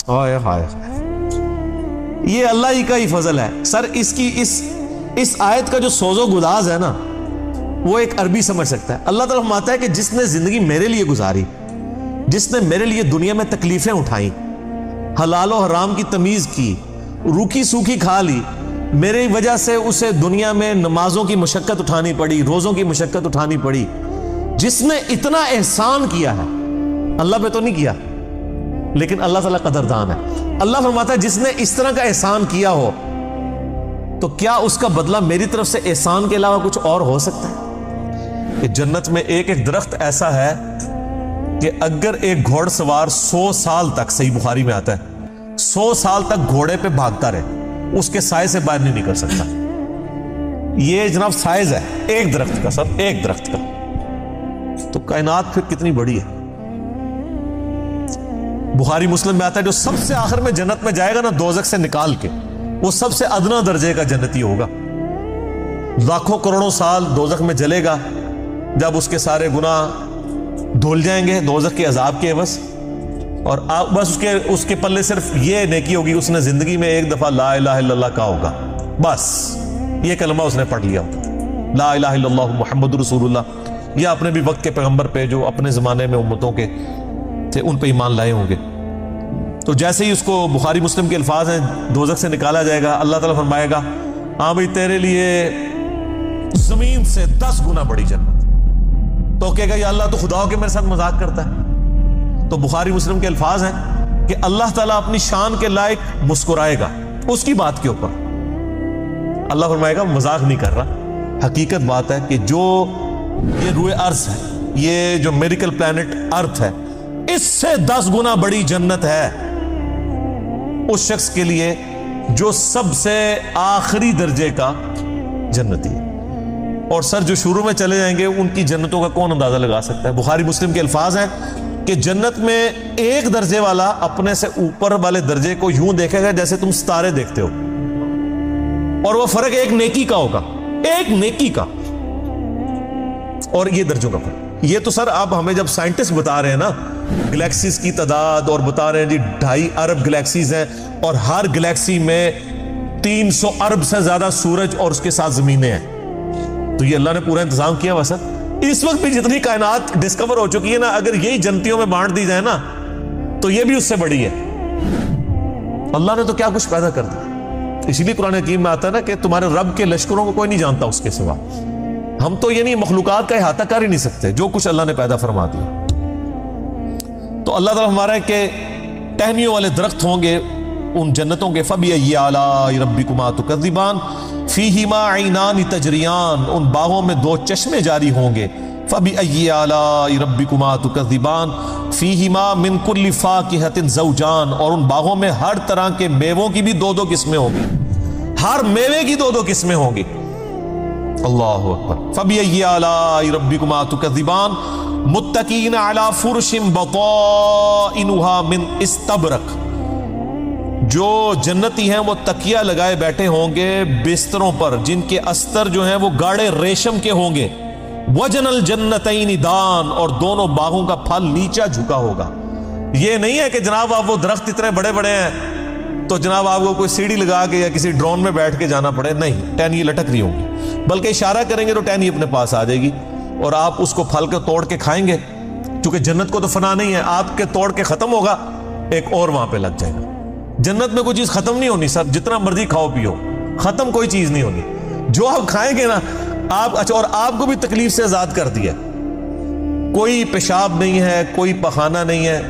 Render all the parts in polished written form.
ہائے ہائے، یہ اللہ ہی کا ہی فضل ہے سر۔ اس کی اس آیت کا جو سوز و گداز ہے نا، وہ ایک عربی سمجھ سکتا ہے۔ اللہ تعالیٰ فرماتا ہے کہ جس نے زندگی میرے لیے گزاری، جس نے میرے لیے دنیا میں تکلیفیں اٹھائیں، حلال و حرام کی تمیز کی، روکھی سوکھی کھا لی، میری وجہ سے اسے دنیا میں نمازوں کی مشقت اٹھانی پڑی، روزوں کی مشقت اٹھانی پڑی، جس نے اتنا احسان کیا ہے، اللہ پہ تو نہیں کیا لیکن اللہ تعالیٰ قدردان ہے۔ اللہ فرماتا ہے جس نے اس طرح کا احسان کیا ہو تو کیا اس کا بدلہ میری طرف سے احسان کے علاوہ کچھ اور ہو سکتا ہے؟ کہ جنت میں ایک ایک درخت ایسا ہے کہ اگر ایک گھوڑ سوار 100 سال تک، صحیح بخاری میں آتا ہے، 100 سال تک گھوڑے پہ بھاگتا رہے، اس کے سائے سے باہر نہیں نکل سکتا۔ یہ جناب سائز ہے ایک درخت کا سر، ایک درخت کا، تو کائنات پھر کتنی بڑی ہے۔ بخاری مسلم میں آتا ہے جو سب سے آخر میں جنت میں جائے گا نا دوزخ سے نکال کے، وہ سب سے ادنا درجے کا جنتی ہوگا، لاکھوں کروڑوں سال دوزخ میں جلے گا، جب اس کے سارے گناہ دھل جائیں گے دوزخ کے عذاب کے عوض، اور بس اس کے پلے صرف یہ نیکی ہوگی، اس نے زندگی میں ایک دفعہ لا الہ الا اللہ کہا ہوگا، بس یہ کلمہ اس نے پڑھ لیا ہوگا، لا الہ الا اللہ محمد رسول اللہ، یا اپنے بھی وقت کے پیغمبر پہ جو اپنے زمانے میں امتوں کے تھے ان پہ ایمان لائے ہوں گے۔ تو جیسے ہی اس کو بخاری مسلم کے الفاظ ہیں دوزخ سے نکالا جائے گا، اللہ تعالیٰ فرمائے گا ہاں بھئی تیرے لیے زمین سے 10 گنا بڑی جنت۔ تو کہے گا یا اللہ تو خدا ہو کے میرے ساتھ مذاق کرتا ہے؟ تو بخاری مسلم کے الفاظ ہیں کہ اللہ تعالیٰ اپنی شان کے لائق مسکرائے گا اس کی بات کے اوپر، اللہ فرمائے گا مذاق نہیں کر رہا، حقیقت بات ہے کہ جو یہ روئے ارض ہے، یہ جو میریکل پلانٹ ارتھ ہے، اس سے 10 گنا بڑی جنت ہے اس شخص کے لیے جو سب سے آخری درجے کا جنتی ہے۔ اور سر جو شروع میں چلے جائیں گے ان کی جنتوں کا کون اندازہ لگا سکتا ہے؟ بخاری مسلم کے الفاظ ہیں کہ جنت میں ایک درجے والا اپنے سے اوپر والے درجے کو یوں دیکھے گا جیسے تم ستارے دیکھتے ہو، اور وہ فرق ایک نیکی کا ہوگا، ایک نیکی کا، اور یہ درجوں کا فرق۔ یہ تو سر آپ ہمیں جب سائنٹسٹ بتا رہے ہیں نا گلیکسیز کی تعداد، اور بتا رہے ہیں جی 2.5 ارب گلیکسیز ہیں، اور ہر گلیکسی میں 300 ارب سے زیادہ سورج اور اس کے ساتھ زمینیں ہیں، تو یہ اللہ نے پورا انتظام کیا ہوا سر۔ اس وقت بھی جتنی کائنات ڈسکور ہو چکی ہے نا، اگر یہی جنتیوں میں بانٹ دی جائے نا تو یہ بھی اس سے بڑی ہے۔ اللہ نے تو کیا کچھ پیدا کر دیا، اسی لیے قرآن حکیم میں آتا ہے نا کہ تمہارے رب کے لشکروں کو کوئی نہیں جانتا اس کے سوا۔ ہم تو یعنی مخلوقات کا احاطہ کر ہی نہیں سکتے جو کچھ اللہ نے پیدا فرما دیا۔ تو اللہ تعالیٰ ہمارا ہے کہ ٹہنیوں والے درخت ہوں گے ان جنتوں کے، فَبِأَيِّ آلَاءِ رَبِّكُمَا تُكَذِّبَانِ فِيهِمَا عَيْنَانِ تَجْرِيَانِ، ان باغوں میں 2 چشمے جاری ہوں گے، فَبِأَيِّ آلَاءِ رَبِّكُمَا تُكَذِّبَانِ فِيهِمَا مِن كُلِّ فَاكِهَةٍ زَوْجَانِ، اور ان باغوں میں ہر طرح کے میووں کی بھی 2 قسمیں ہوں گی، ہر میوے کی 2 قسمیں ہوں گی۔ اللہ اکبر۔ فَبِأَيِّ آلَاءِ رَبِّكُمَا تُكَذِّبَانِ مُتَّكِئِينَ عَلَى فُرُشٍ بَطَائِنُهَا مِنْ اسْتَبْرَقٍ، جو جنتی ہیں وہ تکیہ لگائے بیٹھے ہوں گے بستروں پر جن کے استر جو ہیں وہ گاڑے ریشم کے ہوں گے، وَجَنَ الْجَنَّتَيْنِ دَانٍ، اور دونوں باغوں کا پھل نیچا جھکا ہوگا۔ یہ نہیں ہے کہ جناب آپ وہ درخت اتنے بڑے بڑے ہیں تو جناب آپ کو کوئی سیڑھی لگا کے یا کسی ڈرون میں بیٹھ کے جانا پڑے، نہیں، ٹہنی لٹک رہی ہوں گی، بلکہ اشارہ کریں گے تو ٹہنی اپنے پاس آ جائے گی، اور آپ اس کو پھل کے توڑ کے کھائیں گے، چونکہ جنت کو تو فنا نہیں ہے، آپ کے توڑ کے ختم ہوگا ایک اور وہاں پہ لگ جائے گا۔ جنت میں کوئی چیز ختم نہیں ہونی سر، جتنا مرضی کھاؤ پیو، ختم کوئی چیز نہیں ہونی، جو آپ کھائیں گے نا آپ، اچھا، اور آپ کو بھی تکلیف سے آزاد کر دیا، کوئی پیشاب نہیں ہے، کوئی پخانہ نہیں ہے۔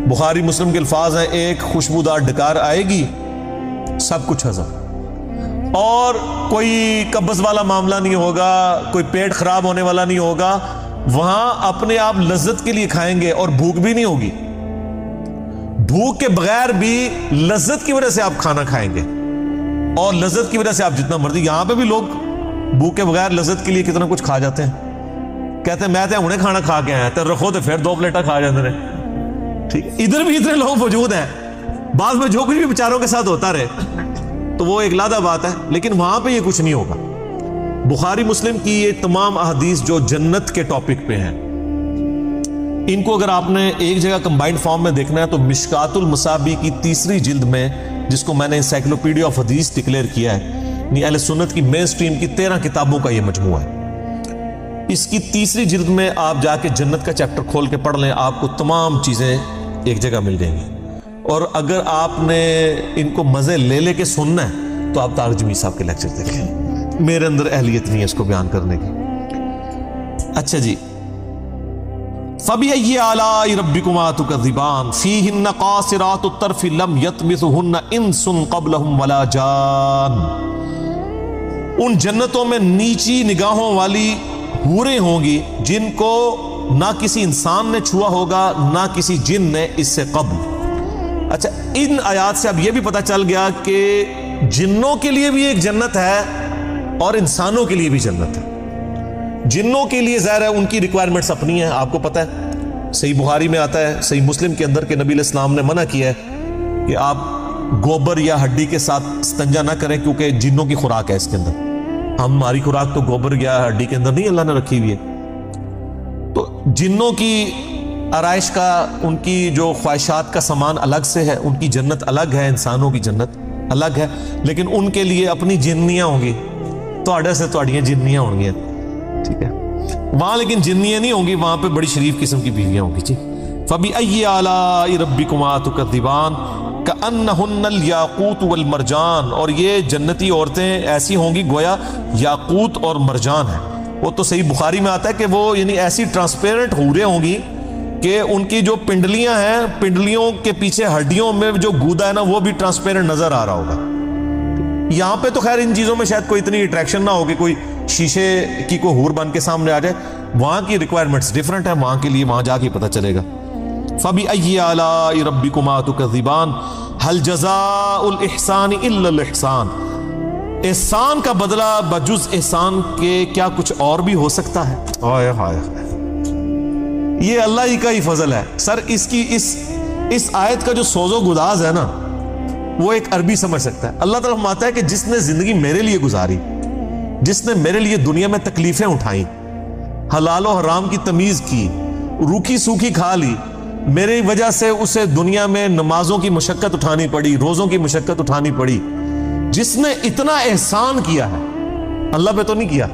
بخاری مسلم کے الفاظ ہیں ایک خوشبودار ڈکار آئے گی، سب کچھ ہضم، اور کوئی قبض والا معاملہ نہیں ہوگا، کوئی پیٹ خراب ہونے والا نہیں ہوگا، وہاں اپنے آپ لذت کے لیے کھائیں گے اور بھوک بھی نہیں ہوگی، بھوک کے بغیر بھی لذت کی وجہ سے آپ کھانا کھائیں گے، اور لذت کی وجہ سے آپ جتنا مرضی، یہاں پہ بھی لوگ بھوک کے بغیر لذت کے لیے کتنا کچھ کھا جاتے ہیں، کہتے ہیں میں تو انہیں کھانا کھا کے آیا تو رکھو تو پھر 2 پلیٹیں کھا جاتے ہیں، ٹھیک ہے، ادھر بھی اتنے لوگ موجود ہیں، بعض میں جو کچھ بھی بیچاروں کے ساتھ ہوتا رہے تو وہ ایک لادہ بات ہے، لیکن وہاں پہ یہ کچھ نہیں ہوگا۔ بخاری مسلم کی یہ تمام احادیث جو جنت کے ٹاپک پہ ہیں، ان کو اگر آپ نے ایک جگہ کمبائنڈ فارم میں دیکھنا ہے تو مشکات المصابیح کی 3 جلد میں، جس کو میں نے انسائکلوپیڈیا آف حدیث ڈکلیئر کیا ہے، یعنی اہل سنت کی مین سٹریم کی 13 کتابوں کا یہ مجموعہ ہے، اس کی 3 جلد میں آپ جا کے جنت کا چیپٹر کھول کے پڑھ لیں، آپ کو تمام چیزیں ایک جگہ مل جائیں گی۔ اور اگر آپ نے ان کو مزے لے لے کے سننا ہے تو آپ طارق جمیل صاحب کے لیکچر دیکھیں، میرے اندر اہلیت نہیں ہے اس کو بیان کرنے کی۔ اچھا جی، فَبِأَيِّ آلَاءِ رَبِّكُمَا تُكَذِّبَانِ فِيهِنَّ قَاصِرَاتُ الطَّرْفِ لَمْ يَطْمِثُهُنَّ إِنسٌ قَبْلَهُمْ وَلَا جَانٌ۔ ان جنتوں میں نیچی نگاہوں والی حوریں ہوں گی جن کو نہ کسی انسان نے چھوا ہوگا نہ کسی جن نے اس سے قبل۔ اچھا، ان آیات سے اب یہ بھی پتہ چل گیا کہ جنوں کے لیے بھی ایک جنت ہے اور انسانوں کے لیے بھی جنت ہے۔ جنوں کے لیے ظاہر ہے ان کی ریکوائرمنٹس اپنی ہیں، آپ کو پتہ ہے، صحیح بخاری میں آتا ہے، صحیح مسلم کے اندر کہ نبی علیہ السلام نے منع کیا ہے کہ آپ گوبر یا ہڈی کے ساتھ استنجا نہ کریں، کیونکہ جنوں کی خوراک ہے اس کے اندر۔ ہماری خوراک تو گوبر یا ہڈی کے اندر نہیں اللہ نے رکھی ہوئی ہے۔ تو جنوں کی آرائش کا، ان کی جو خواہشات کا سامان الگ سے ہے، ان کی جنت الگ ہے، انسانوں کی جنت الگ ہے، لیکن ان کے لیے اپنی جنیاں ہوں گی، تواڈے سے تواڈیاں جنیاں ہوں گی، ٹھیک ہے، وہاں لیکن جنیاں نہیں ہوں گی، وہاں پہ بڑی شریف قسم کی بیویاں ہوں گی جی۔ فَبِأَيِّ آلَاءِ رَبِّكُمَا تُكَذِّبَانِ كَأَنَّهُنَّ الْيَاقُوتُ وَالْمَرْجَانُ، اور یہ جنتی عورتیں ایسی ہوں گی گویا یاقوت اور مرجان ہیں۔ وہ تو صحیح بخاری میں آتا ہے کہ وہ یعنی ایسی ٹرانسپیرنٹ حوریں ہوں گی کہ ان کی جو پنڈلیاں ہیں، پنڈلیوں کے پیچھے ہڈیوں میں جو گودا ہے نا، وہ بھی ٹرانسپیرنٹ نظر آ رہا ہوگا۔ یہاں پہ تو خیر ان چیزوں میں شاید کوئی اتنی اٹریکشن نہ ہوگی، کوئی شیشے کی کوئی حور بن کے سامنے آ جائے، وہاں کی ریکوائرمنٹس ڈیفرنٹ ہیں، وہاں کے لیے وہاں جا کے پتہ چلے گا۔ فَبِأَيِّ آلَاءِ رَبِّكُمَا تُكَذِّبَانِ هَلْ جَزَاءُ الْإِحْسَانِ إِلَّا الْإِحْسَانُ، احسان کا بدلہ بجز احسان کے کیا کچھ اور بھی ہو سکتا ہے؟ ہائے ہائے، یہ اللہ ہی کا ہی فضل ہے سر۔ اس کی اس آیت کا جو سوز و گداز ہے نا، وہ ایک عربی سمجھ سکتا ہے۔ اللہ تعالیٰ فرماتا ہے کہ جس نے زندگی میرے لیے گزاری، جس نے میرے لیے دنیا میں تکلیفیں اٹھائیں، حلال و حرام کی تمیز کی، روکھی سوکھی کھا لی، میری وجہ سے اسے دنیا میں نمازوں کی مشقت اٹھانی پڑی، روزوں کی مشقت اٹھانی پڑی، جس نے اتنا احسان کیا ہے، اللہ پہ تو نہیں کیا،